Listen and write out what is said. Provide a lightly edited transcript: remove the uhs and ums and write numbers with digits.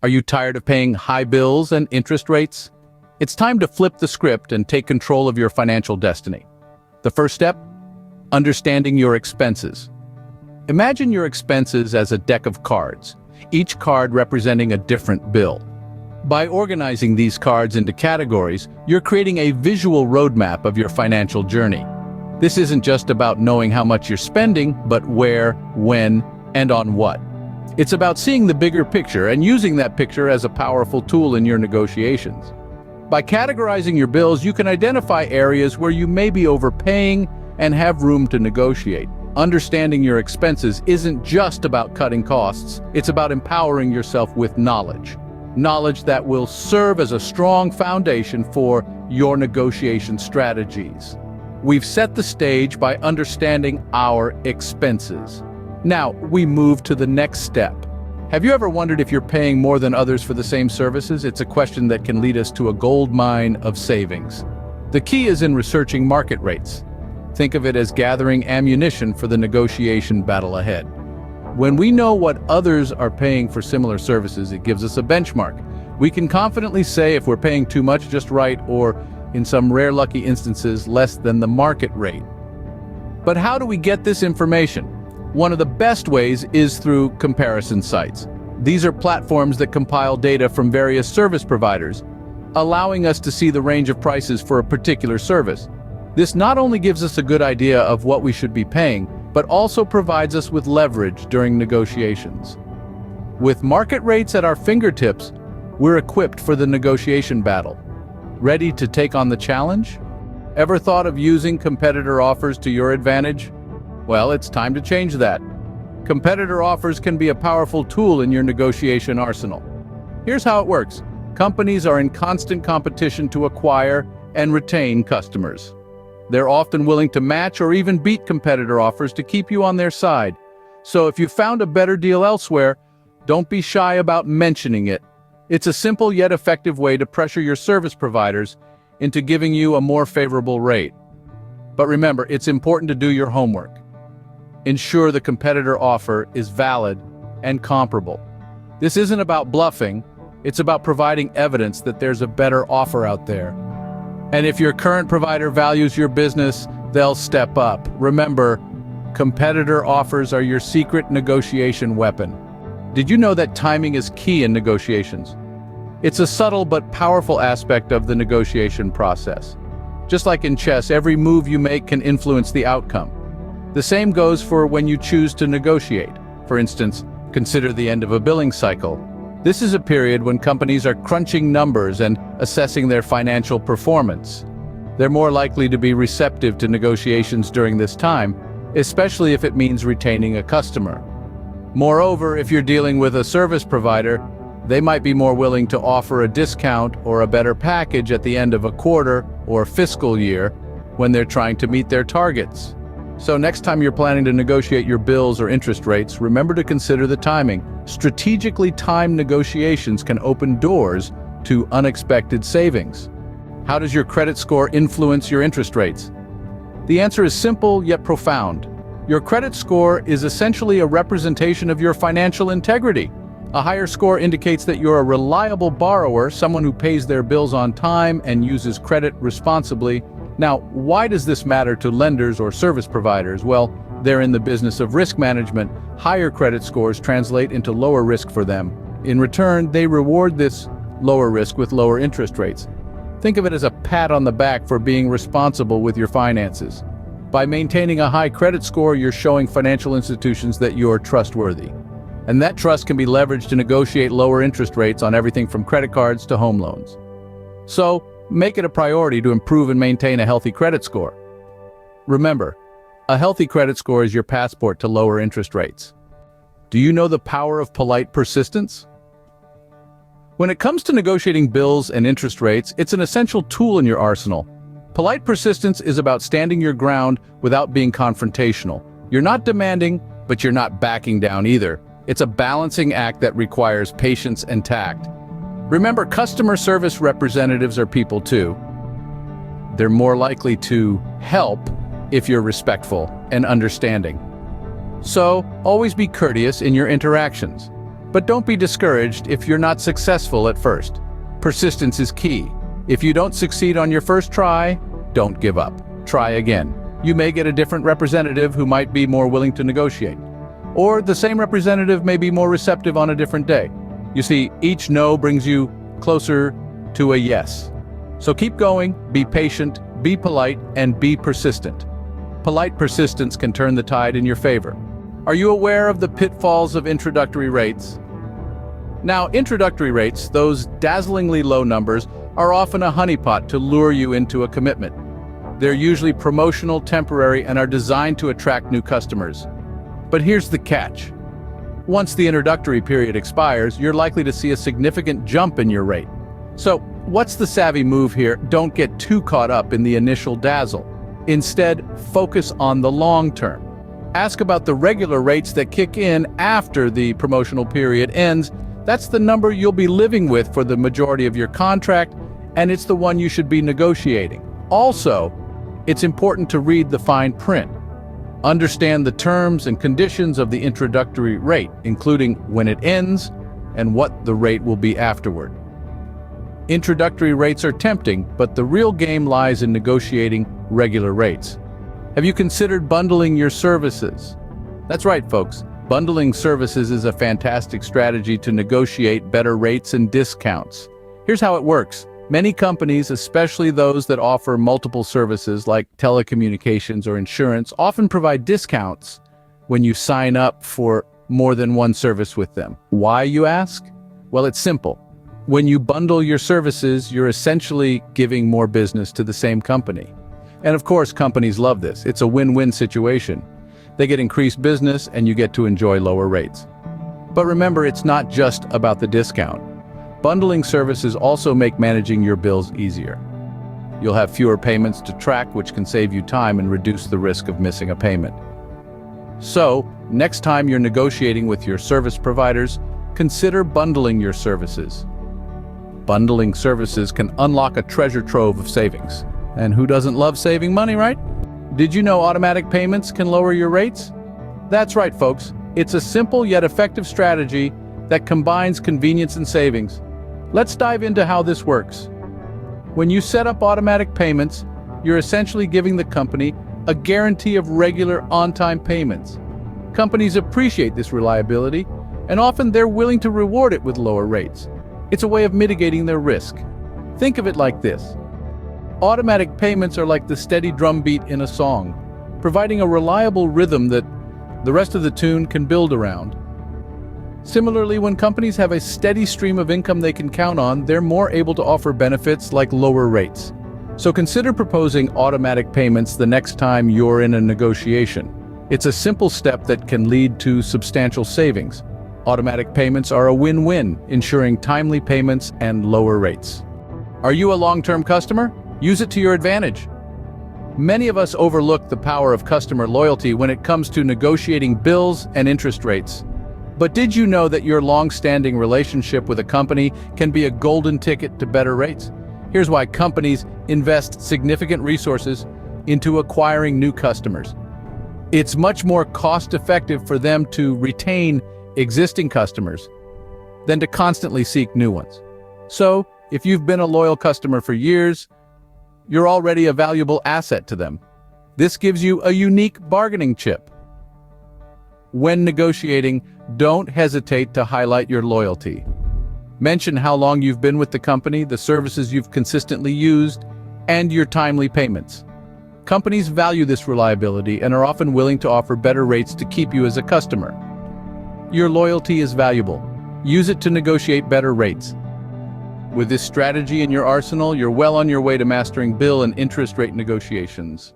Are you tired of paying high bills and interest rates? It's time to flip the script and take control of your financial destiny. The first step? Understanding your expenses. Imagine your expenses as a deck of cards, each card representing a different bill. By organizing these cards into categories, you're creating a visual roadmap of your financial journey. This isn't just about knowing how much you're spending, but where, when, and on what. It's about seeing the bigger picture and using that picture as a powerful tool in your negotiations. By categorizing your bills, you can identify areas where you may be overpaying and have room to negotiate. Understanding your expenses isn't just about cutting costs, it's about empowering yourself with knowledge. Knowledge that will serve as a strong foundation for your negotiation strategies. We've set the stage by understanding our expenses. Now, we move to the next step. Have you ever wondered if you're paying more than others for the same services? It's a question that can lead us to a gold mine of savings. The key is in researching market rates. Think of it as gathering ammunition for the negotiation battle ahead. When we know what others are paying for similar services, it gives us a benchmark. We can confidently say if we're paying too much just right, or in some rare lucky instances, less than the market rate. But how do we get this information? One of the best ways is through comparison sites. These are platforms that compile data from various service providers, allowing us to see the range of prices for a particular service. This not only gives us a good idea of what we should be paying, but also provides us with leverage during negotiations. With market rates at our fingertips, we're equipped for the negotiation battle. Ready to take on the challenge? Ever thought of using competitor offers to your advantage? Well, it's time to change that. Competitor offers can be a powerful tool in your negotiation arsenal. Here's how it works. Companies are in constant competition to acquire and retain customers. They're often willing to match or even beat competitor offers to keep you on their side. So if you found a better deal elsewhere, don't be shy about mentioning it. It's a simple yet effective way to pressure your service providers into giving you a more favorable rate. But remember, it's important to do your homework. Ensure the competitor offer is valid and comparable. This isn't about bluffing, it's about providing evidence that there's a better offer out there. And if your current provider values your business, they'll step up. Remember, competitor offers are your secret negotiation weapon. Did you know that timing is key in negotiations? It's a subtle but powerful aspect of the negotiation process. Just like in chess, every move you make can influence the outcome. The same goes for when you choose to negotiate. For instance, consider the end of a billing cycle. This is a period when companies are crunching numbers and assessing their financial performance. They're more likely to be receptive to negotiations during this time, especially if it means retaining a customer. Moreover, if you're dealing with a service provider, they might be more willing to offer a discount or a better package at the end of a quarter or fiscal year when they're trying to meet their targets. So next time you're planning to negotiate your bills or interest rates, remember to consider the timing. Strategically timed negotiations can open doors to unexpected savings. How does your credit score influence your interest rates? The answer is simple yet profound. Your credit score is essentially a representation of your financial integrity. A higher score indicates that you're a reliable borrower, someone who pays their bills on time and uses credit responsibly. Now, why does this matter to lenders or service providers? Well, they're in the business of risk management. Higher credit scores translate into lower risk for them. In return, they reward this lower risk with lower interest rates. Think of it as a pat on the back for being responsible with your finances. By maintaining a high credit score, you're showing financial institutions that you're trustworthy. And that trust can be leveraged to negotiate lower interest rates on everything from credit cards to home loans. So, make it a priority to improve and maintain a healthy credit score. Remember, a healthy credit score is your passport to lower interest rates. Do you know the power of polite persistence? When it comes to negotiating bills and interest rates, it's an essential tool in your arsenal. Polite persistence is about standing your ground without being confrontational. You're not demanding, but you're not backing down either. It's a balancing act that requires patience and tact. Remember, customer service representatives are people too. They're more likely to help if you're respectful and understanding. So, always be courteous in your interactions. But don't be discouraged if you're not successful at first. Persistence is key. If you don't succeed on your first try, don't give up. Try again. You may get a different representative who might be more willing to negotiate. Or the same representative may be more receptive on a different day. You see, each no brings you closer to a yes. So keep going, be patient, be polite, and be persistent. Polite persistence can turn the tide in your favor. Are you aware of the pitfalls of introductory rates? Now, introductory rates, those dazzlingly low numbers, are often a honeypot to lure you into a commitment. They're usually promotional, temporary, and are designed to attract new customers. But here's the catch. Once the introductory period expires, you're likely to see a significant jump in your rate. So, what's the savvy move here? Don't get too caught up in the initial dazzle. Instead, focus on the long term. Ask about the regular rates that kick in after the promotional period ends. That's the number you'll be living with for the majority of your contract, and it's the one you should be negotiating. Also, it's important to read the fine print. Understand the terms and conditions of the introductory rate, including when it ends and what the rate will be afterward. Introductory rates are tempting, but the real game lies in negotiating regular rates. Have you considered bundling your services? That's right, folks. Bundling services is a fantastic strategy to negotiate better rates and discounts. Here's how it works. Many companies, especially those that offer multiple services like telecommunications or insurance, often provide discounts when you sign up for more than one service with them. Why, you ask? Well, it's simple. When you bundle your services, you're essentially giving more business to the same company. And of course, companies love this. It's a win-win situation. They get increased business and you get to enjoy lower rates. But remember, it's not just about the discount. Bundling services also make managing your bills easier. You'll have fewer payments to track, which can save you time and reduce the risk of missing a payment. So, next time you're negotiating with your service providers, consider bundling your services. Bundling services can unlock a treasure trove of savings. And who doesn't love saving money, right? Did you know automatic payments can lower your rates? That's right, folks. It's a simple yet effective strategy that combines convenience and savings. Let's dive into how this works. When you set up automatic payments, you're essentially giving the company a guarantee of regular on-time payments. Companies appreciate this reliability, and often they're willing to reward it with lower rates. It's a way of mitigating their risk. Think of it like this. Automatic payments are like the steady drumbeat in a song, providing a reliable rhythm that the rest of the tune can build around. Similarly, when companies have a steady stream of income they can count on, they're more able to offer benefits like lower rates. So consider proposing automatic payments the next time you're in a negotiation. It's a simple step that can lead to substantial savings. Automatic payments are a win-win, ensuring timely payments and lower rates. Are you a long-term customer? Use it to your advantage. Many of us overlook the power of customer loyalty when it comes to negotiating bills and interest rates. But did you know that your long-standing relationship with a company can be a golden ticket to better rates? Here's why companies invest significant resources into acquiring new customers. It's much more cost-effective for them to retain existing customers than to constantly seek new ones. So, if you've been a loyal customer for years, you're already a valuable asset to them. This gives you a unique bargaining chip. When negotiating, don't hesitate to highlight your loyalty. Mention how long you've been with the company, the services you've consistently used, and your timely payments. Companies value this reliability and are often willing to offer better rates to keep you as a customer. Your loyalty is valuable. Use it to negotiate better rates. With this strategy in your arsenal, you're well on your way to mastering bill and interest rate negotiations.